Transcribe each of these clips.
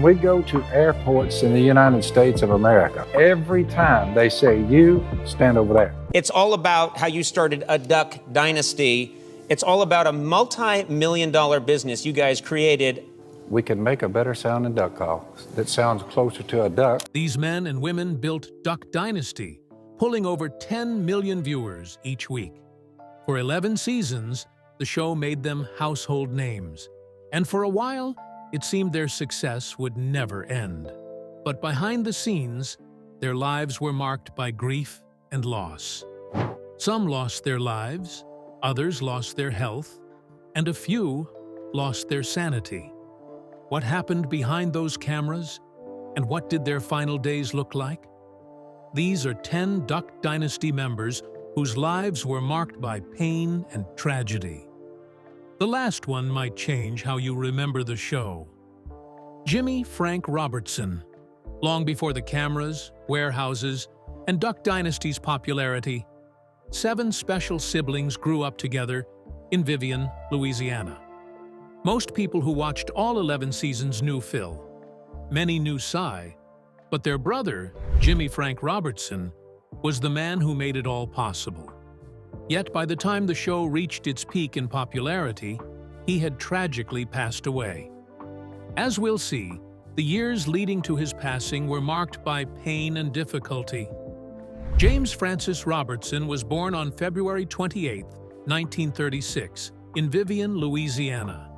When we go to airports in the United States of America, every time they say, you stand over there. It's all about how you started a Duck Dynasty. It's all about a multi-million-dollar business you guys created. We can make a better sounding duck call that sounds closer to a duck. These men and women built Duck Dynasty, pulling over 10 million viewers each week. For 11 seasons, the show made them household names. And for a while, it seemed their success would never end. But behind the scenes, their lives were marked by grief and loss. Some lost their lives, others lost their health, and a few lost their sanity. What happened behind those cameras, and what did their final days look like? These are 10 Duck Dynasty members whose lives were marked by pain and tragedy. The last one might change how you remember the show. Jimmy Frank Robertson. Long before the cameras, warehouses, and Duck Dynasty's popularity, 7 special siblings grew up together in Vivian, Louisiana. Most people who watched all 11 seasons knew Phil. Many knew Cy, but their brother, Jimmy Frank Robertson, was the man who made it all possible. Yet by the time the show reached its peak in popularity, he had tragically passed away. As we'll see, the years leading to his passing were marked by pain and difficulty. James Francis Robertson was born on February 28, 1936, in Vivian, Louisiana.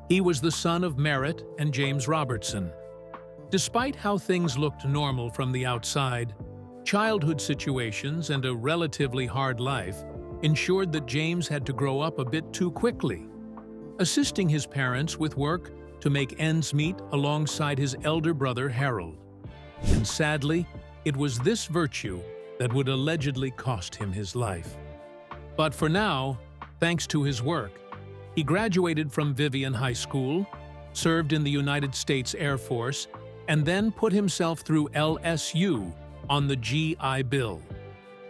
He was the son of Merritt and James Robertson. Despite how things looked normal from the outside, childhood situations and a relatively hard life ensured that James had to grow up a bit too quickly, assisting his parents with work to make ends meet alongside his elder brother Harold. And sadly, it was this virtue that would allegedly cost him his life. But for now, thanks to his work, he graduated from Vivian High School, served in the United States Air Force, and then put himself through LSU on the GI Bill.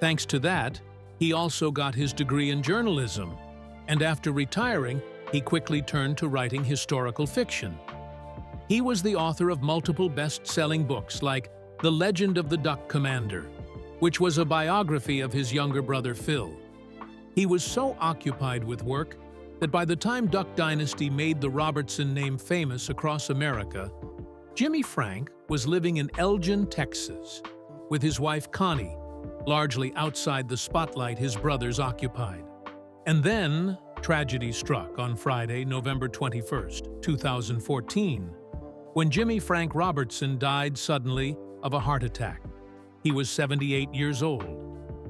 Thanks to that, he also got his degree in journalism, and after retiring, he quickly turned to writing historical fiction. He was the author of multiple best-selling books like The Legend of the Duck Commander, which was a biography of his younger brother Phil. He was so occupied with work that by the time Duck Dynasty made the Robertson name famous across America, Jimmy Frank was living in Elgin, Texas, with his wife Connie, largely outside the spotlight his brothers occupied. And then, tragedy struck on Friday, November 21, 2014, when Jimmy Frank Robertson died suddenly of a heart attack. He was 78 years old.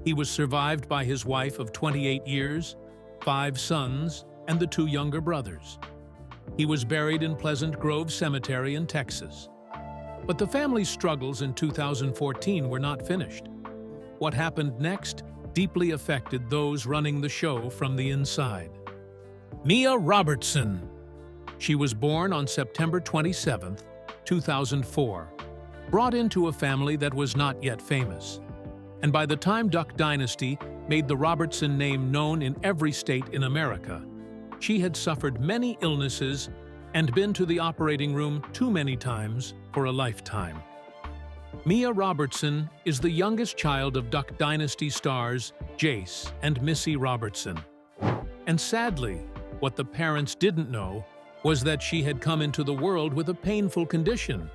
He was survived by his wife of 28 years, 5 sons, and the 2 younger brothers. He was buried in Pleasant Grove Cemetery in Texas. But the family's struggles in 2014 were not finished. What happened next deeply affected those running the show from the inside. Mia Robertson. She was born on September 27, 2004, brought into a family that was not yet famous. And by the time Duck Dynasty made the Robertson name known in every state in America, she had suffered many illnesses and been to the operating room too many times for a lifetime. Mia Robertson is the youngest child of Duck Dynasty stars Jace and Missy Robertson. And sadly, what the parents didn't know was that she had come into the world with a painful condition,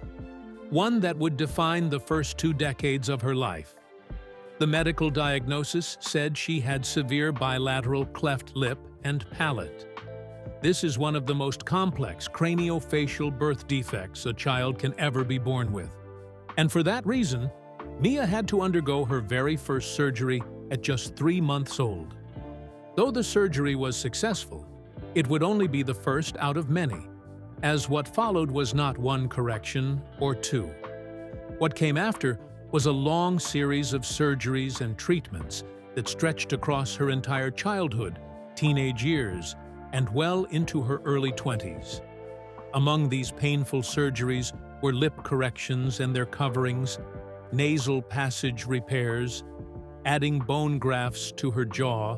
one that would define the first 2 decades of her life. The medical diagnosis said she had severe bilateral cleft lip and palate. This is one of the most complex craniofacial birth defects a child can ever be born with. And for that reason, Mia had to undergo her very first surgery at just 3 months old. Though the surgery was successful, it would only be the first out of many, as what followed was not 1 correction or 2. What came after was a long series of surgeries and treatments that stretched across her entire childhood, teenage years, and well into her early 20s. Among these painful surgeries were lip corrections and their coverings, nasal passage repairs, adding bone grafts to her jaw,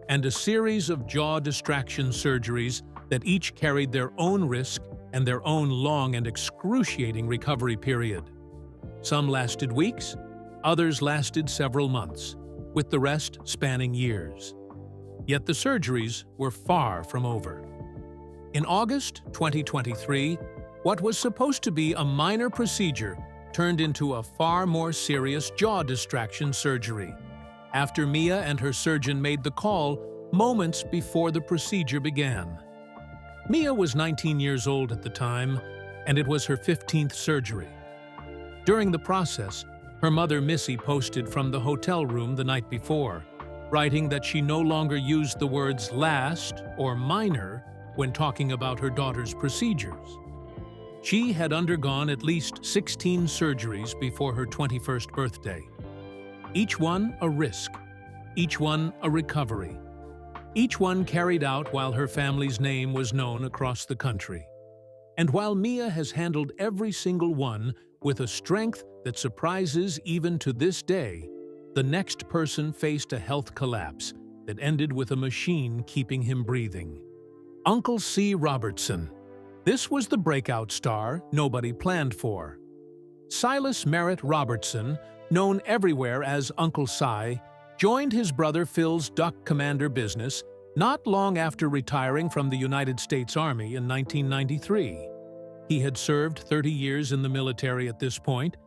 and a series of jaw distraction surgeries that each carried their own risk and their own long and excruciating recovery period. Some lasted weeks, others lasted several months, with the rest spanning years. Yet the surgeries were far from over. In August 2023, what was supposed to be a minor procedure turned into a far more serious jaw distraction surgery, after Mia and her surgeon made the call moments before the procedure began. Mia was 19 years old at the time, and it was her 15th surgery. During the process, her mother Missy posted from the hotel room the night before, writing that she no longer used the words last or minor when talking about her daughter's procedures. She had undergone at least 16 surgeries before her 21st birthday. Each one a risk, each one a recovery, each one carried out while her family's name was known across the country. And while Mia has handled every single one with a strength that surprises even to this day, the next person faced a health collapse that ended with a machine keeping him breathing. Uncle C. Robertson. This was the breakout star nobody planned for. Silas Merritt Robertson, known everywhere as Uncle Si, joined his brother Phil's duck commander business not long after retiring from the United States Army in 1993. He had served 30 years in the military at this point,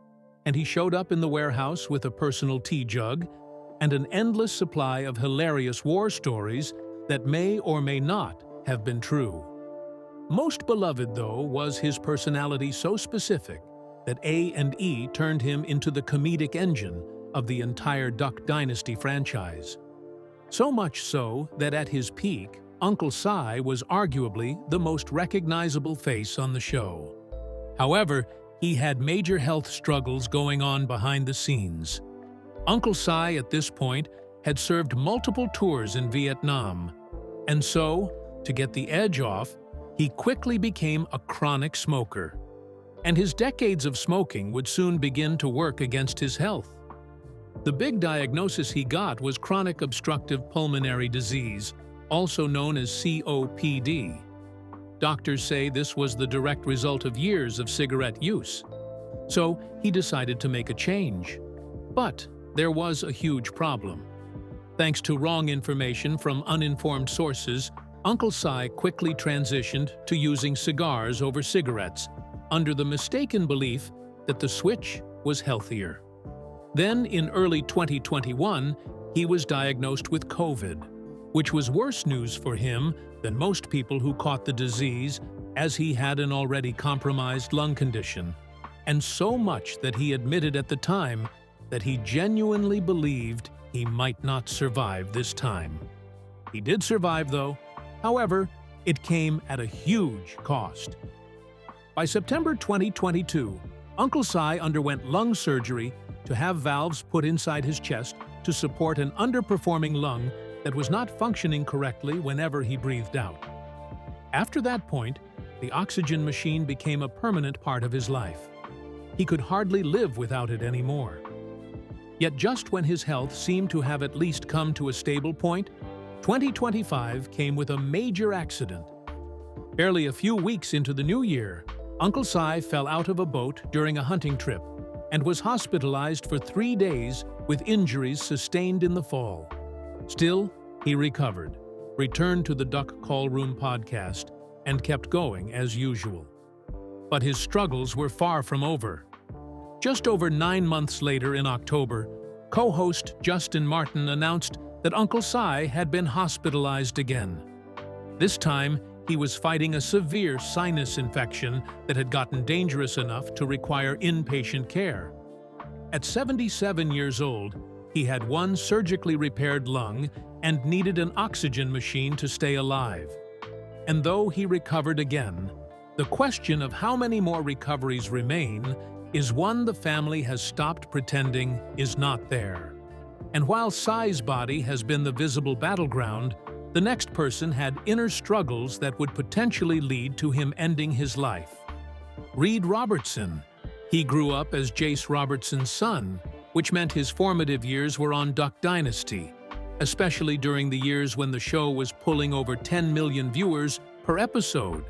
and he showed up in the warehouse with a personal tea jug and an endless supply of hilarious war stories that may or may not have been true. Most beloved, though, was his personality so specific that A&E turned him into the comedic engine of the entire Duck Dynasty franchise. So much so that at his peak, Uncle Si was arguably the most recognizable face on the show. However, he had major health struggles going on behind the scenes. Uncle Si, at this point, had served multiple tours in Vietnam, and so, to get the edge off, he quickly became a chronic smoker. And his decades of smoking would soon begin to work against his health. The big diagnosis he got was chronic obstructive pulmonary disease, also known as COPD. Doctors say this was the direct result of years of cigarette use. So he decided to make a change. But there was a huge problem. Thanks to wrong information from uninformed sources, Uncle Si quickly transitioned to using cigars over cigarettes, under the mistaken belief that the switch was healthier. Then, in early 2021, he was diagnosed with COVID, which was worse news for him than most people who caught the disease, as he had an already compromised lung condition, and so much that he admitted at the time that he genuinely believed he might not survive this time. He did survive, though. However, it came at a huge cost. By September 2022, Uncle Si underwent lung surgery to have valves put inside his chest to support an underperforming lung that was not functioning correctly whenever he breathed out. After that point, the oxygen machine became a permanent part of his life. He could hardly live without it anymore. Yet just when his health seemed to have at least come to a stable point, 2025 came with a major accident. Barely a few weeks into the new year, Uncle Si fell out of a boat during a hunting trip and was hospitalized for 3 days with injuries sustained in the fall. Still, he recovered, returned to the Duck Call Room podcast, and kept going as usual. But his struggles were far from over. Just over 9 months later in October, co-host Justin Martin announced that Uncle Si had been hospitalized again. This time, he was fighting a severe sinus infection that had gotten dangerous enough to require inpatient care. At 77 years old, he had one surgically repaired lung and needed an oxygen machine to stay alive. And though he recovered again, the question of how many more recoveries remain is one the family has stopped pretending is not there. And while Si's body has been the visible battleground, the next person had inner struggles that would potentially lead to him ending his life. Reed Robertson. He grew up as Jace Robertson's son, which meant his formative years were on Duck Dynasty, especially during the years when the show was pulling over 10 million viewers per episode.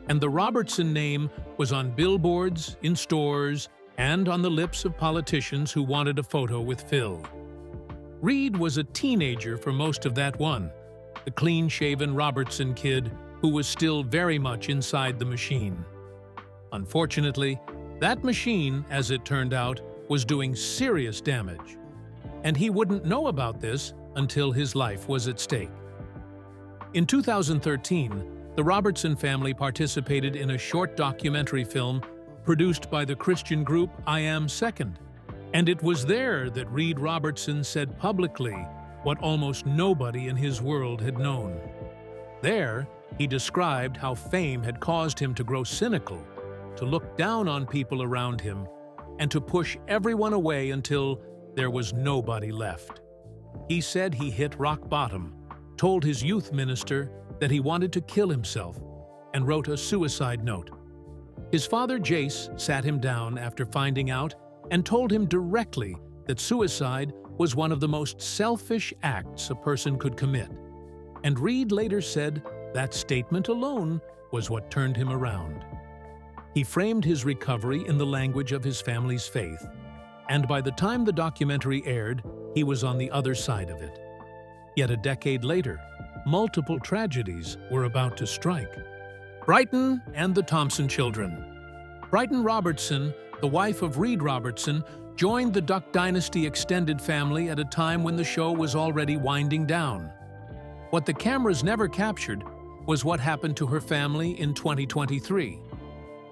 and the Robertson name was on billboards, in stores, and on the lips of politicians who wanted a photo with Phil. Reed was a teenager for most of that one, the clean-shaven Robertson kid who was still very much inside the machine. Unfortunately, that machine, as it turned out, was doing serious damage, and he wouldn't know about this until his life was at stake. In 2013, the Robertson family participated in a short documentary film produced by the Christian group I Am Second, and it was there that Reed Robertson said publicly what almost nobody in his world had known. There, he described how fame had caused him to grow cynical, to look down on people around him, and to push everyone away until there was nobody left. He said he hit rock bottom, told his youth minister that he wanted to kill himself, and wrote a suicide note. His father, Jace, sat him down after finding out and told him directly that suicide was one of the most selfish acts a person could commit. And Reed later said that statement alone was what turned him around. He framed his recovery in the language of his family's faith, and by the time the documentary aired, he was on the other side of it. Yet a decade later, multiple tragedies were about to strike. Brighton and the Thompson children. Brighton Robertson, the wife of Reed Robertson, joined the Duck Dynasty extended family at a time when the show was already winding down. What the cameras never captured was what happened to her family in 2023.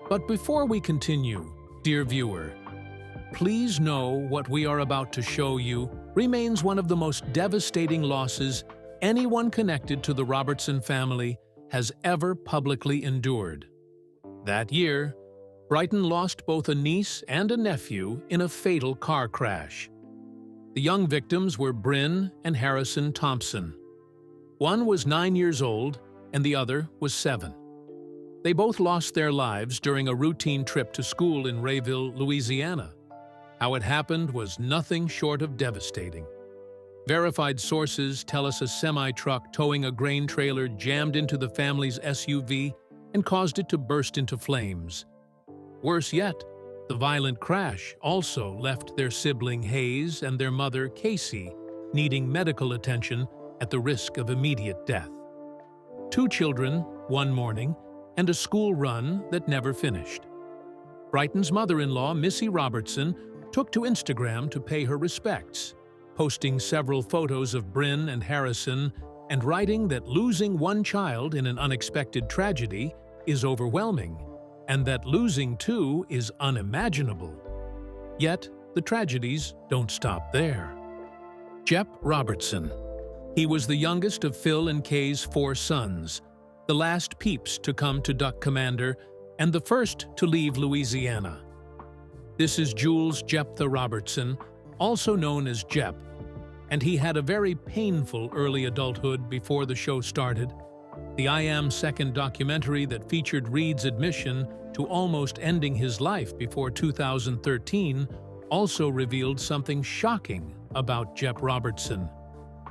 But before we continue, dear viewer, please know what we are about to show you remains one of the most devastating losses anyone connected to the Robertson family has ever publicly endured. That year, Brighton lost both a niece and a nephew in a fatal car crash. The young victims were Bryn and Harrison Thompson. One was 9 years old and the other was 7. They both lost their lives during a routine trip to school in Rayville, Louisiana. How it happened was nothing short of devastating. Verified sources tell us a semi-truck towing a grain trailer jammed into the family's SUV and caused it to burst into flames. Worse yet, the violent crash also left their sibling Hayes and their mother Casey needing medical attention at the risk of immediate death. 2 children, one morning, and a school run that never finished. Brighton's mother-in-law, Missy Robertson, took to Instagram to pay her respects, posting several photos of Bryn and Harrison and writing that losing one child in an unexpected tragedy is overwhelming, and that losing 2 is unimaginable. Yet, the tragedies don't stop there. Jep Robertson. He was the youngest of Phil and Kay's 4 sons, the last peeps to come to Duck Commander, and the first to leave Louisiana. This is Jules Jephthah Robertson, also known as Jep, and he had a very painful early adulthood before the show started. The I Am Second documentary that featured Reed's admission to almost ending his life before 2013 also revealed something shocking about Jep Robertson.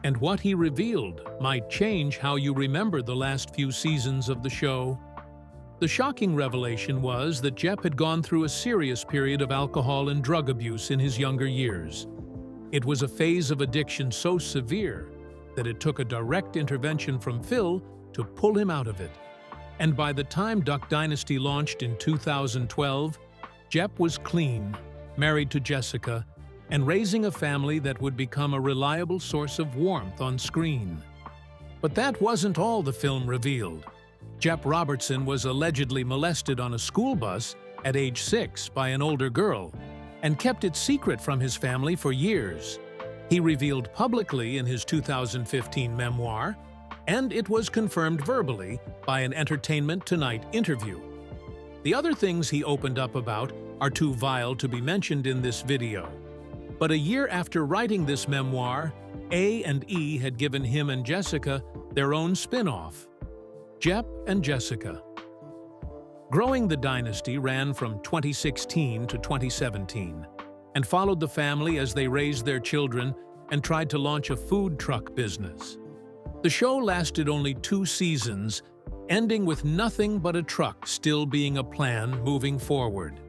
And what he revealed might change how you remember the last few seasons of the show. The shocking revelation was that Jep had gone through a serious period of alcohol and drug abuse in his younger years. It was a phase of addiction so severe that it took a direct intervention from Phil to pull him out of it. And by the time Duck Dynasty launched in 2012, Jep was clean, married to Jessica, and raising a family that would become a reliable source of warmth on screen. But that wasn't all the film revealed. Jep Robertson was allegedly molested on a school bus at age 6 by an older girl and kept it secret from his family for years. He revealed publicly in his 2015 memoir, and it was confirmed verbally by an Entertainment Tonight interview. The other things he opened up about are too vile to be mentioned in this video. But a year after writing this memoir, A&E had given him and Jessica their own spin-off, Jep and Jessica. Growing the Dynasty ran from 2016 to 2017 and followed the family as they raised their children and tried to launch a food truck business. The show lasted only 2 seasons, ending with nothing but a truck still being a plan moving forward.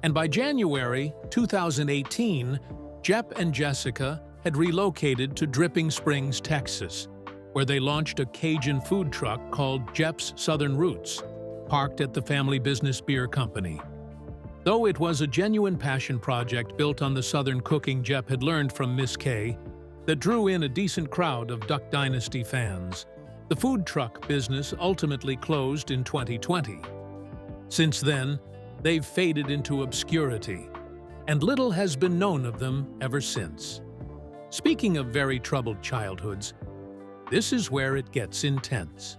And by January 2018, Jep and Jessica had relocated to Dripping Springs, Texas, where they launched a Cajun food truck called Jep's Southern Roots, parked at the family business beer company. Though it was a genuine passion project built on the Southern cooking Jep had learned from Miss Kay that drew in a decent crowd of Duck Dynasty fans, the food truck business ultimately closed in 2020. Since then, they've faded into obscurity, and little has been known of them ever since. Speaking of very troubled childhoods, this is where it gets intense.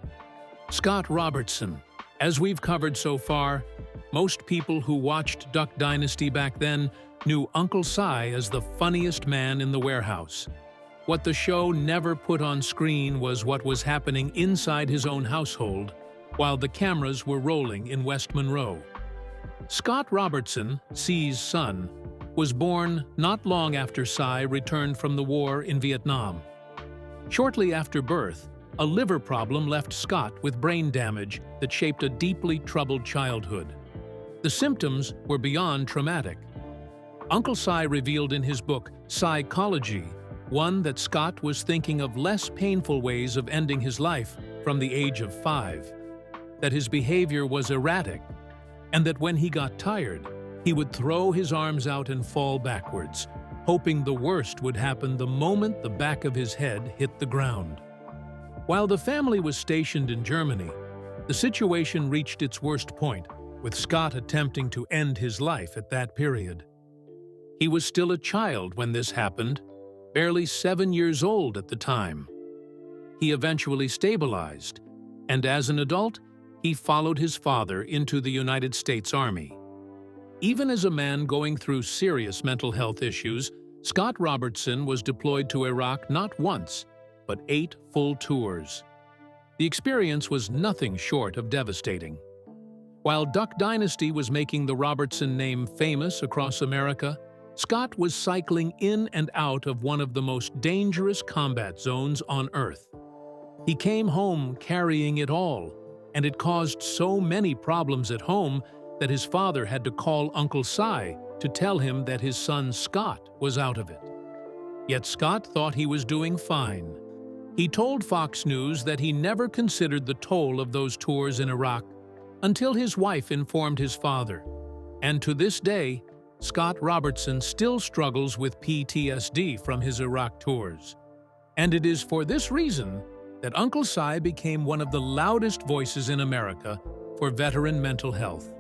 Scott Robertson. As we've covered so far, most people who watched Duck Dynasty back then knew Uncle Si as the funniest man in the warehouse. What the show never put on screen was what was happening inside his own household while the cameras were rolling in West Monroe. Scott Robertson, Si's son, was born not long after Si returned from the war in Vietnam. Shortly after birth, a liver problem left Scott with brain damage that shaped a deeply troubled childhood. The symptoms were beyond traumatic. Uncle Si revealed in his book, Psychology, one that Scott was thinking of less painful ways of ending his life from the age of 5, that his behavior was erratic, and that when he got tired, he would throw his arms out and fall backwards, hoping the worst would happen the moment the back of his head hit the ground. While the family was stationed in Germany, the situation reached its worst point, with Scott attempting to end his life at that period. He was still a child when this happened, barely 7 years old at the time. He eventually stabilized, and as an adult, he followed his father into the United States Army. Even as a man going through serious mental health issues, Scott Robertson was deployed to Iraq not once, but 8 full tours. The experience was nothing short of devastating. While Duck Dynasty was making the Robertson name famous across America, Scott was cycling in and out of one of the most dangerous combat zones on Earth. He came home carrying it all, and it caused so many problems at home that his father had to call Uncle Si to tell him that his son Scott was out of it. Yet Scott thought he was doing fine. He told Fox News that he never considered the toll of those tours in Iraq until his wife informed his father. And to this day, Scott Robertson still struggles with PTSD from his Iraq tours. And it is for this reason that Uncle Si became one of the loudest voices in America for veteran mental health.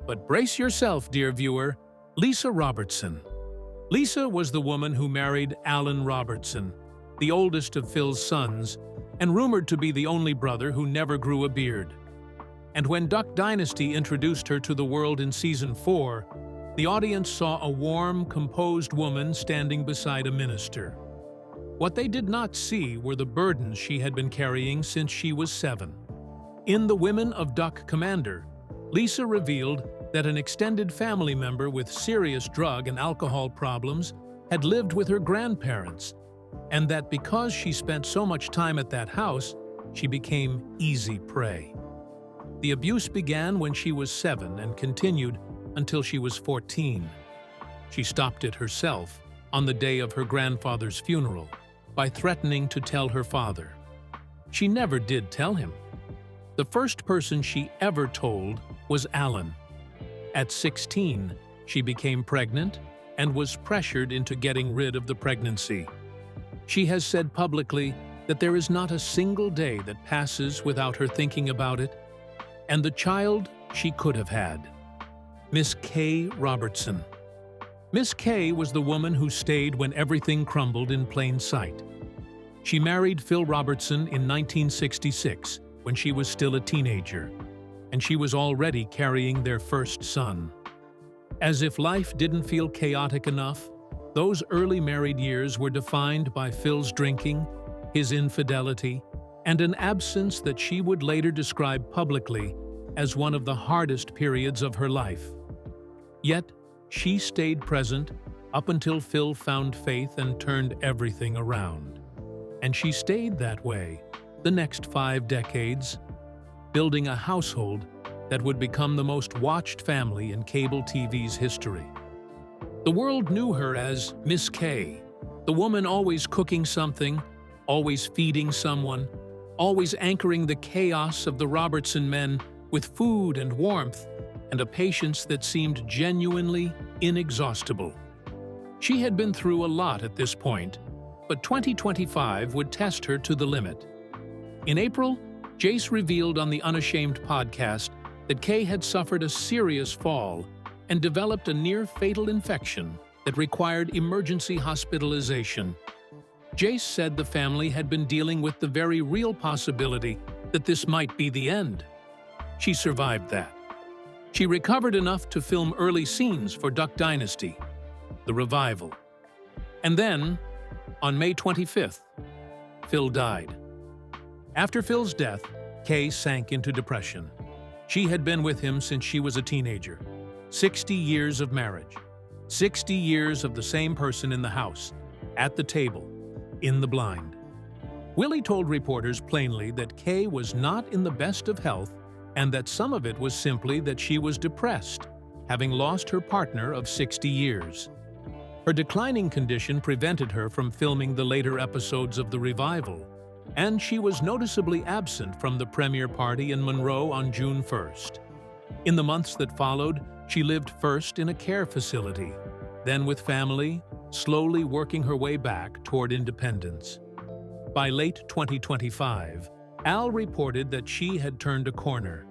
But brace yourself, dear viewer, Lisa Robertson. Lisa was the woman who married Alan Robertson, the oldest of Phil's sons, and rumored to be the only brother who never grew a beard. And when Duck Dynasty introduced her to the world in Season 4, the audience saw a warm, composed woman standing beside a minister. What they did not see were the burdens she had been carrying since she was 7. In The Women of Duck Commander, Lisa revealed that an extended family member with serious drug and alcohol problems had lived with her grandparents, and that because she spent so much time at that house, she became easy prey. The abuse began when she was 7 and continued until she was 14. She stopped it herself on the day of her grandfather's funeral by threatening to tell her father. She never did tell him. The first person she ever told was Alan. At 16, she became pregnant and was pressured into getting rid of the pregnancy. She has said publicly that there is not a single day that passes without her thinking about it and the child she could have had. Miss Kay Robertson. Miss Kay was the woman who stayed when everything crumbled in plain sight. She married Phil Robertson in 1966 when she was still a teenager, and she was already carrying their first son. As if life didn't feel chaotic enough, those early married years were defined by Phil's drinking, his infidelity, and an absence that she would later describe publicly as one of the hardest periods of her life. Yet, she stayed present up until Phil found faith and turned everything around. And she stayed that way the next 5 decades building a household that would become the most watched family in cable TV's history. The world knew her as Miss K, the woman always cooking something, always feeding someone, always anchoring the chaos of the Robertson men with food and warmth and a patience that seemed genuinely inexhaustible. She had been through a lot at this point, but 2025 would test her to the limit. In April, Jace revealed on the Unashamed podcast that Kay had suffered a serious fall and developed a near-fatal infection that required emergency hospitalization. Jace said the family had been dealing with the very real possibility that this might be the end. She survived that. She recovered enough to film early scenes for Duck Dynasty, the revival. And then, on May 25th, Phil died. After Phil's death, Kay sank into depression. She had been with him since she was a teenager. 60 years of marriage. 60 years of the same person in the house, at the table, in the blind. Willie told reporters plainly that Kay was not in the best of health and that some of it was simply that she was depressed, having lost her partner of 60 years. Her declining condition prevented her from filming the later episodes of the revival, and she was noticeably absent from the premiere party in Monroe on June 1st. In the months that followed, she lived first in a care facility, then with family, slowly working her way back toward independence. By late 2025, Al reported that she had turned a corner.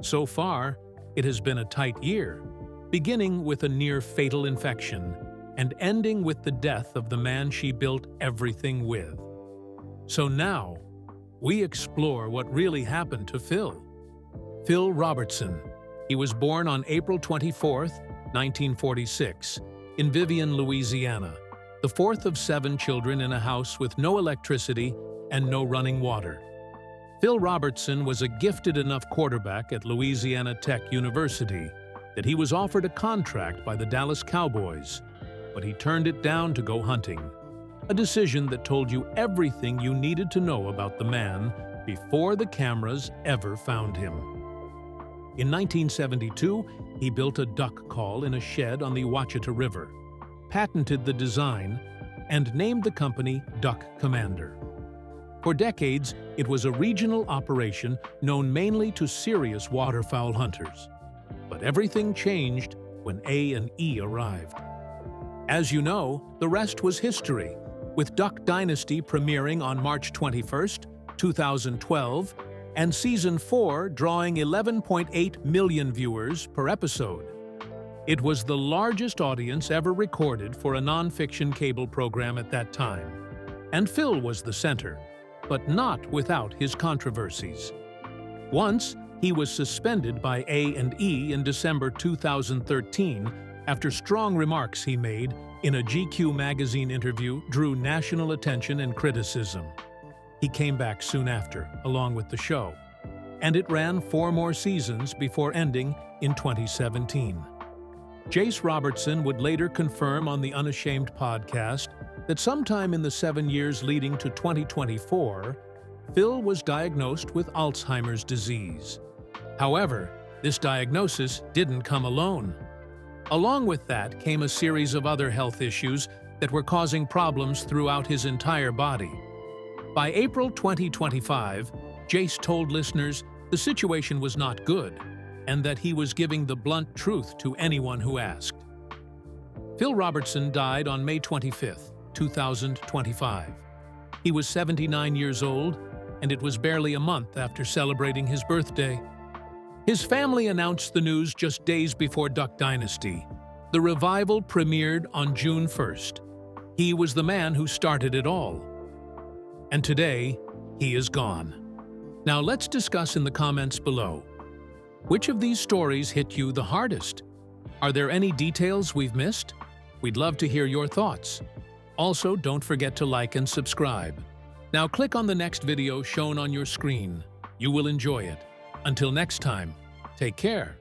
So far, it has been a tight year, beginning with a near-fatal infection and ending with the death of the man she built everything with. So now, we explore what really happened to Phil. Phil Robertson. He was born on April 24, 1946, in Vivian, Louisiana, the fourth of 7 children in a house with no electricity and no running water. Phil Robertson was a gifted enough quarterback at Louisiana Tech University that he was offered a contract by the Dallas Cowboys, but he turned it down to go hunting, a decision that told you everything you needed to know about the man before the cameras ever found him. In 1972, he built a duck call in a shed on the Ouachita River, patented the design, and named the company Duck Commander. For decades, it was a regional operation known mainly to serious waterfowl hunters. But everything changed when A&E arrived. As you know, the rest was history, with Duck Dynasty premiering on March 21st, 2012, and Season 4 drawing 11.8 million viewers per episode. It was the largest audience ever recorded for a non-fiction cable program at that time. And Phil was the center, but not without his controversies. Once, he was suspended by A&E in December 2013 after strong remarks he made in a GQ magazine interview drew national attention and criticism. He came back soon after, along with the show, and it ran 4 more seasons before ending in 2017. Jace Robertson would later confirm on the Unashamed podcast that sometime in the 7 years leading to 2024, Phil was diagnosed with Alzheimer's disease. However, this diagnosis didn't come alone. Along with that came a series of other health issues that were causing problems throughout his entire body. By April 2025, Jace told listeners the situation was not good and that he was giving the blunt truth to anyone who asked. Phil Robertson died on May 25, 2025. He was 79 years old, and it was barely a month after celebrating his birthday. His family announced the news just days before Duck Dynasty. The revival premiered on June 1st. He was the man who started it all. And today, he is gone. Now let's discuss in the comments below. Which of these stories hit you the hardest? Are there any details we've missed? We'd love to hear your thoughts. Also, don't forget to like and subscribe. Now click on the next video shown on your screen. You will enjoy it. Until next time, take care.